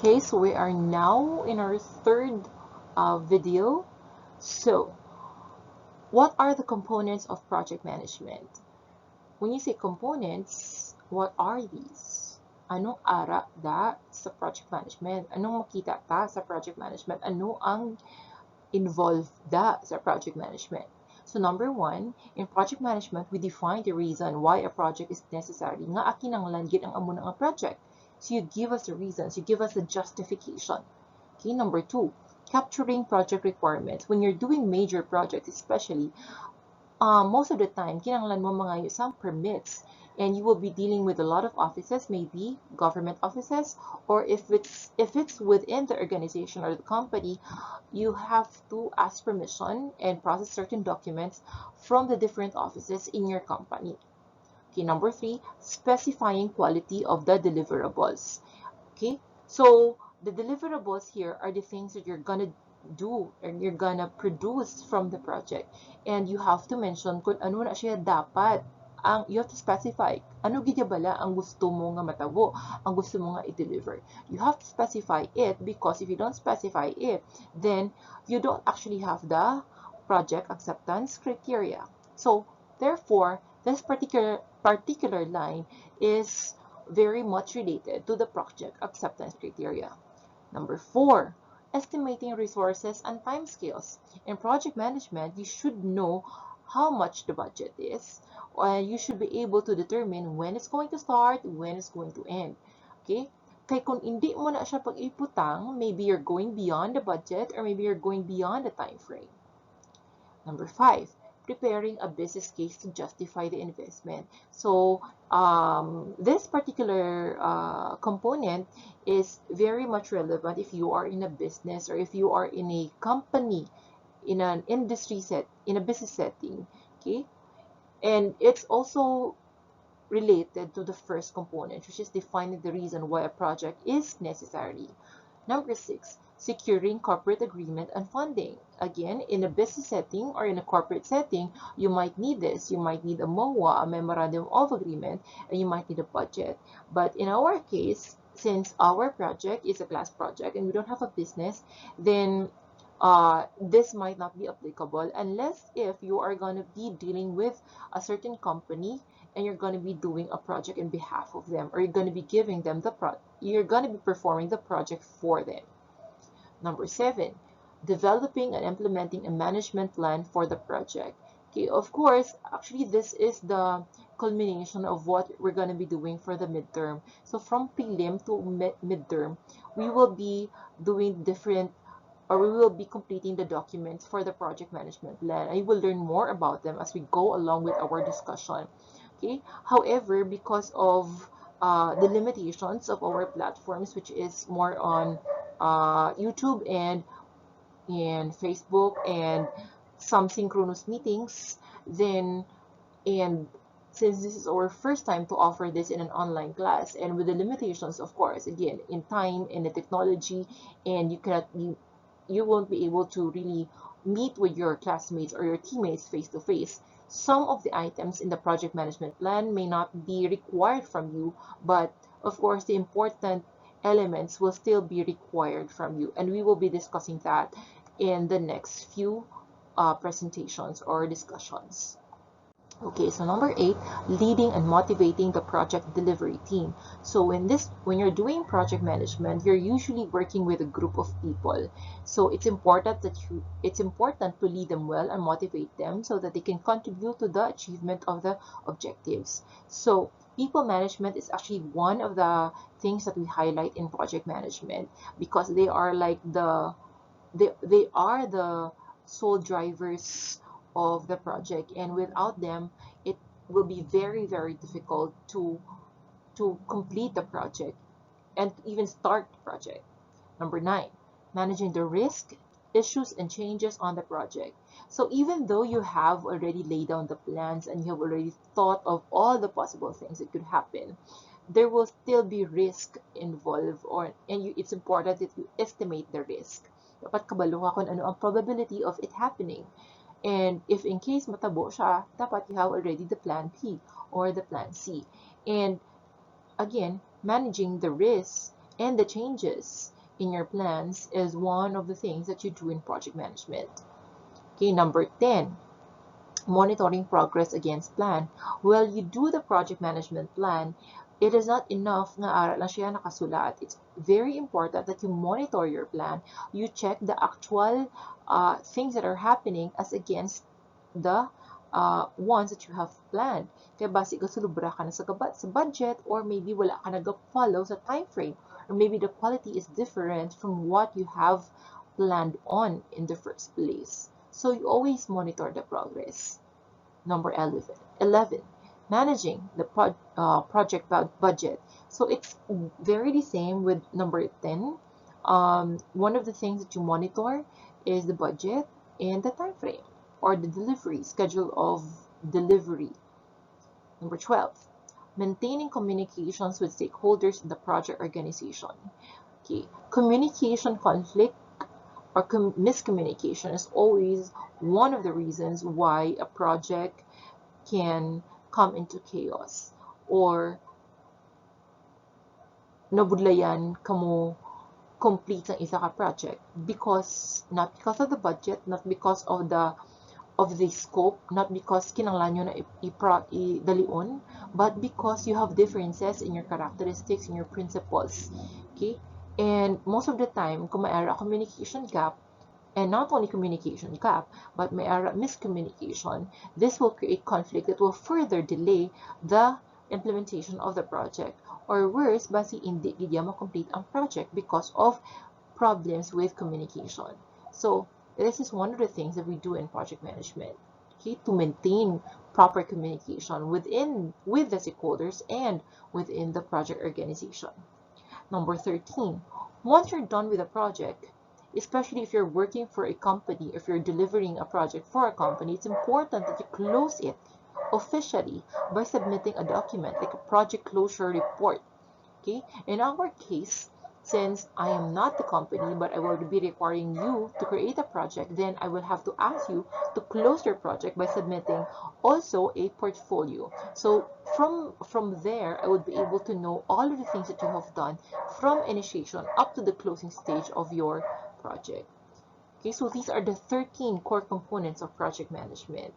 Okay, so we are now in our third video. So, what are the components of project management? When you say components, what are these? Anong ara da sa project management? Anong makita ta sa project management? Ano ang involved da sa project management? So number one, in project management, we define the reason why a project is necessary. Nga akinanglan gid ang amo nga project. So you give us the reasons, you give us the justification. Okay, number two, capturing project requirements. When you're doing major projects, especially, most of the time, kinanglan mo mga some permits, and you will be dealing with a lot of offices, maybe government offices, or if it's within the organization or the company, you have to ask permission and process certain documents from the different offices in your company. Okay, number three, specifying quality of the deliverables. Okay, so the deliverables here are the things that you're gonna do and you're gonna produce from the project, and you have to mention kung ano na siya dapat. You have to specify ano gid bala ang gusto mo nga matabo, ang gusto mo nga i-deliver. You have to specify it, because if you don't specify it, then you don't actually have the project acceptance criteria. So therefore, this particular line is very much related to the project acceptance criteria. Number four, estimating resources and timescales. In project management, you should know how much the budget is, and you should be able to determine when it's going to start, when it's going to end. Okay? Kaya kung hindi mo na siya pag-iputang, maybe you're going beyond the budget, or maybe you're going beyond the time frame. Number five, preparing a business case to justify the investment. So this particular component is very much relevant if you are in a business, or if you are in a company, in an industry in a business setting. Okay, and it's also related to the first component, which is defining the reason why a project is necessary. Number six, securing corporate agreement and funding. Again, in a business setting or in a corporate setting, you might need this. You might need a MOA, a Memorandum of Agreement, and you might need a budget. But in our case, since our project is a class project and we don't have a business, then this might not be applicable, unless if you are going to be dealing with a certain company and you're going to be doing a project in behalf of them, or you're going to be giving them you're going to be performing the project for them. Number seven, developing and implementing a management plan for the project. Okay, of course, actually this is the culmination of what we're going to be doing for the midterm. So from prelim to midterm, we will be doing different, or we will be completing the documents for the project management plan. I will learn more about them as we go along with our discussion. Okay, however, because of the limitations of our platforms, which is more on YouTube and Facebook and some synchronous meetings, then, and since this is our first time to offer this in an online class, and with the limitations, of course, again, in time and the technology, and you won't be able to really meet with your classmates or your teammates face to face. Some of the items in the project management plan may not be required from you, but of course the important elements will still be required from you, and we will be discussing that in the next few presentations or discussions. Okay, so number eight, leading and motivating the project delivery team. So when you're doing project management, you're usually working with a group of people. So it's important to lead them well and motivate them so that they can contribute to the achievement of the objectives. So people management is actually one of the things that we highlight in project management, because they are like they are the sole drivers of the project, and without them it will be very, very difficult to complete the project and even start the project. Number nine, managing the risk, issues, and changes on the project. So even though you have already laid down the plans and you have already thought of all the possible things that could happen, there will still be risk involved, it's important that you estimate the risk. Dapat kabalo ka kung ano ang probability of it happening. And if in case matabo siya, dapat you have already the plan B or the plan C. And again, managing the risks and the changes in your plans is one of the things that you do in project management. Okay, number 10, monitoring progress against plan. Well, you do the project management plan, it is not enough na ara lang siya nakasulat. It's very important that you monitor your plan. You check the actual things that are happening as against the ones that you have planned. Kaya basi kasulubra ka na sa budget, or maybe wala ka nag-follow sa time frame, or maybe the quality is different from what you have planned on in the first place. So you always monitor the progress. Number 11, managing the project budget. So it's very the same with number 10. One of the things that you monitor is the budget and the time frame, or the delivery schedule of delivery. Number 12, maintaining communications with stakeholders in the project organization. Okay, communication conflict or miscommunication is always one of the reasons why a project can come into chaos, or nabudlayan kamo complete ang isa ka project, because not because of the budget, not because of the scope, not because kinanglan nyo na idalion, but because you have differences in your characteristics, in your principles. Okay, and most of the time kung mayroon communication gap, and not only communication gap, but may miscommunication, this will create conflict that will further delay the implementation of the project. Or worse, basi hindi gid complete ang project because of problems with communication. So this is one of the things that we do in project management, okay, to maintain proper communication with the stakeholders and within the project organization. Number 13, once you're done with a project, especially if you're working for a company, if you're delivering a project for a company, it's important that you close it officially by submitting a document like a project closure report. Okay, in our case, since I am not the company, but I will be requiring you to create a project, then I will have to ask you to close your project by submitting also a portfolio. So from there, I would be able to know all of the things that you have done from initiation up to the closing stage of your project. Okay, so these are the 13 core components of project management.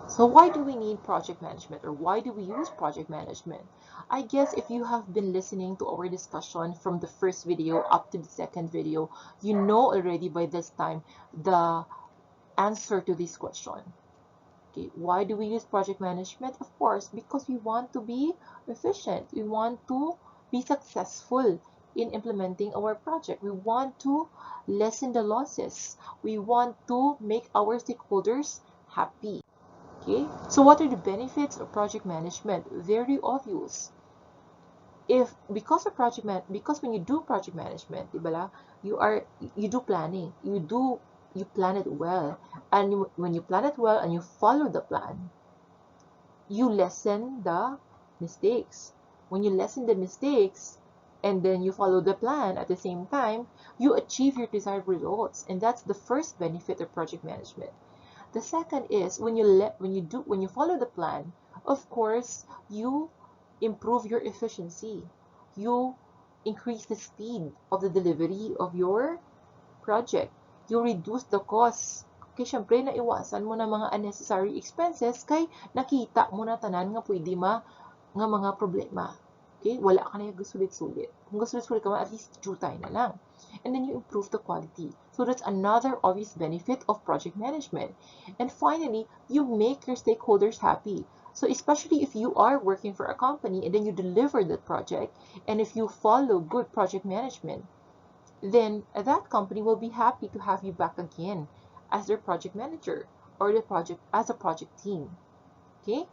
So why do we need project management, or why do we use project management? I guess if you have been listening to our discussion from the first video up to the second video, you know already by this time the answer to this question. Okay, why do we use project management? Of course, because we want to be efficient. We want to be successful in implementing our project. We want to lessen the losses. We want to make our stakeholders happy. Okay, so what are the benefits of project management? Very obvious. Because when you do project management, diba, you do planning, you plan it well, and when you plan it well and you follow the plan, you lessen the mistakes. When you lessen the mistakes and then you follow the plan at the same time, you achieve your desired results, and that's the first benefit of project management. The second is when you follow the plan, of course, you improve your efficiency. You increase the speed of the delivery of your project. You reduce the costs. Kaya syempre, naiwasan mo na mga unnecessary expenses kay nakita mo na tanan nga pwede nga mga problema. Okay? Wala ka na yung gusulit-sulit. Kung gusulit-sulit ka man, at least jutay na lang. And then you improve the quality. So that's another obvious benefit of project management. And finally, you make your stakeholders happy. So especially if you are working for a company and then you deliver that project, and if you follow good project management, then that company will be happy to have you back again as their project manager, or as a project team. Okay?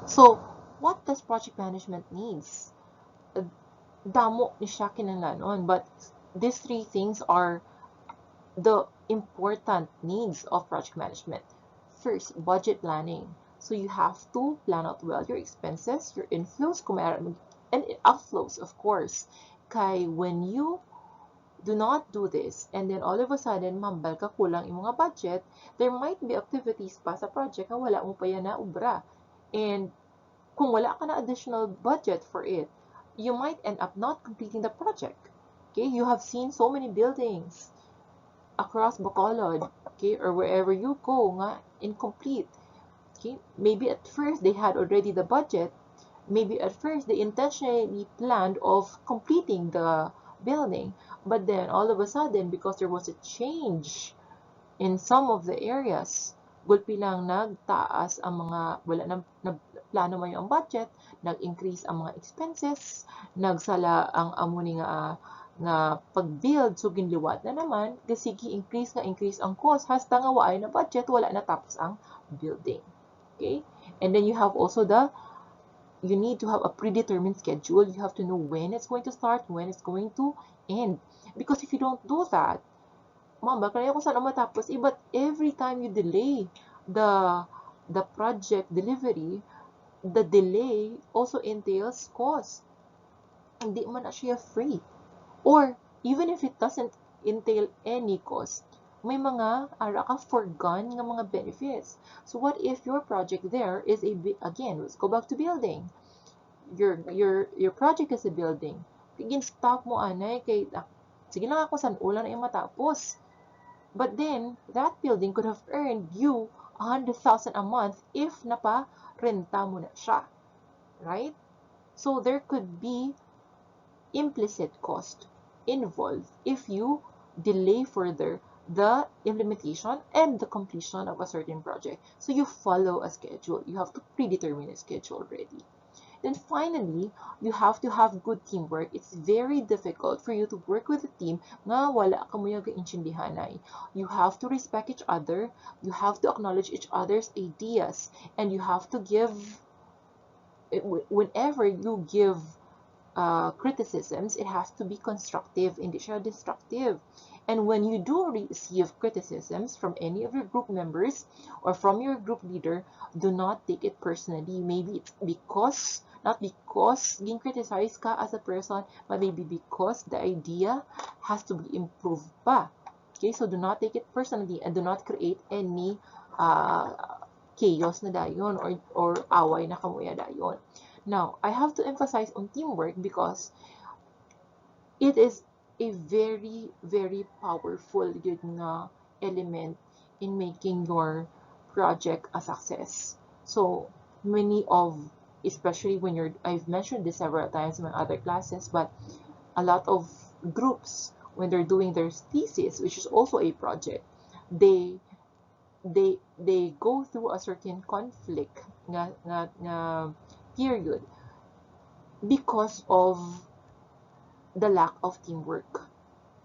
So what does project management needs? Damo ni siya kinahanglan, but these three things are the important needs of project management. First, budget planning. So you have to plan out well your expenses, your inflows, and outflows, of course. Kay when you do not do this, and then all of a sudden, mambal ka kulang yung mga budget, there might be activities pa sa project na wala mo pa yan na ubra. And kung wala ka na additional budget for it, you might end up not completing the project. Okay, you have seen so many buildings across Bacolod, okay, or wherever you go nga, incomplete. Okay, maybe at first they had already the budget, maybe at first they intentionally planned of completing the building, but then all of a sudden, because there was a change in some of the areas, gulpi lang nagtaas ang mga, wala na plano man yung budget, nag-increase ang mga expenses, nagsala ang amuni nga pag-build, so ginliwat na naman, kasi increase ang cost, hasta nga waay na budget, wala na tapos ang building. Okay? And then you have also you need to have a predetermined schedule. You have to know when it's going to start, when it's going to end. Because if you don't do that, mama, kaya ko sana matapos, but every time you delay the project delivery, the delay also entails cost. Hindi man na siya free. Or, even if it doesn't entail any cost, may mga ara ka forgone nga mga benefits. So what if your project there is again, let's go back to building. Your project is a building. Again, stop mo anay kay sige lang ako san ulan na yung matapos. But then that building could have earned you 100,000 a month if napa-renta mo na siya. Right? So there could be implicit cost involved if you delay further the implementation and the completion of a certain project. So you follow a schedule. You have to predetermine a schedule already. Then finally, you have to have good teamwork. It's very difficult for you to work with a team nga wala ka mo yung kaintindihanay. You have to respect each other. You have to acknowledge each other's ideas. And you have to give, whenever you give criticisms, it has to be constructive, hindi siya destructive. And when you do receive criticisms from any of your group members or from your group leader, do not take it personally. Maybe it's not because being criticized ka as a person, but maybe because the idea has to be improved pa. Okay, so do not take it personally and do not create any chaos na dayon or away na kamuya dayon. Now, I have to emphasize on teamwork because it is a very, very powerful element in making your project a success. So, especially when I've mentioned this several times in my other classes, but a lot of groups, when they're doing their thesis, which is also a project, they go through a certain conflict period because of the lack of teamwork.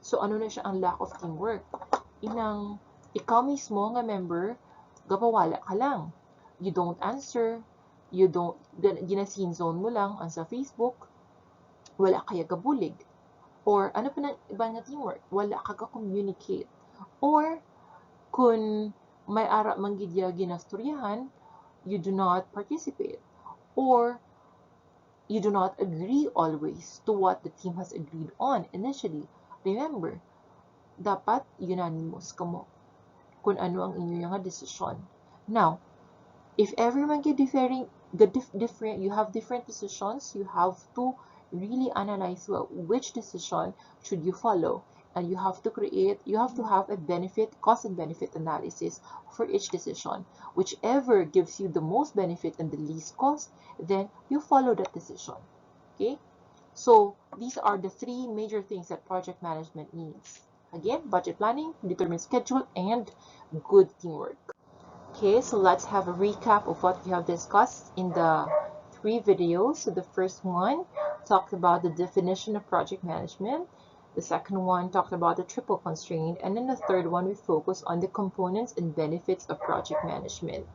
So, ano na siya ang lack of teamwork? Ikaw mismo nga member, gapawala ka lang. You don't answer, gina-scene zone mo lang sa Facebook, wala kaya gabulig. Or, ano pa na iba nga teamwork? Wala ka communicate. Or, kung may ara manggidya ginasturyahan, you do not participate. Or, you do not agree always to what the team has agreed on initially. Remember, dapat unanimous ka mo kung ano ang inyo yung desisyon. Now, if everyone you have different decisions, you have to really analyze well which decision should you follow. And you have to have a cost and benefit analysis for each decision. Whichever gives you the most benefit and the least cost, then you follow that decision. Okay? So, these are the three major things that project management needs. Again, budget planning, determined schedule, and good teamwork. Okay, so let's have a recap of what we have discussed in the 3 videos. So the first one talked about the definition of project management. The second one talked about the triple constraint. And then the third one, we focused on the components and benefits of project management.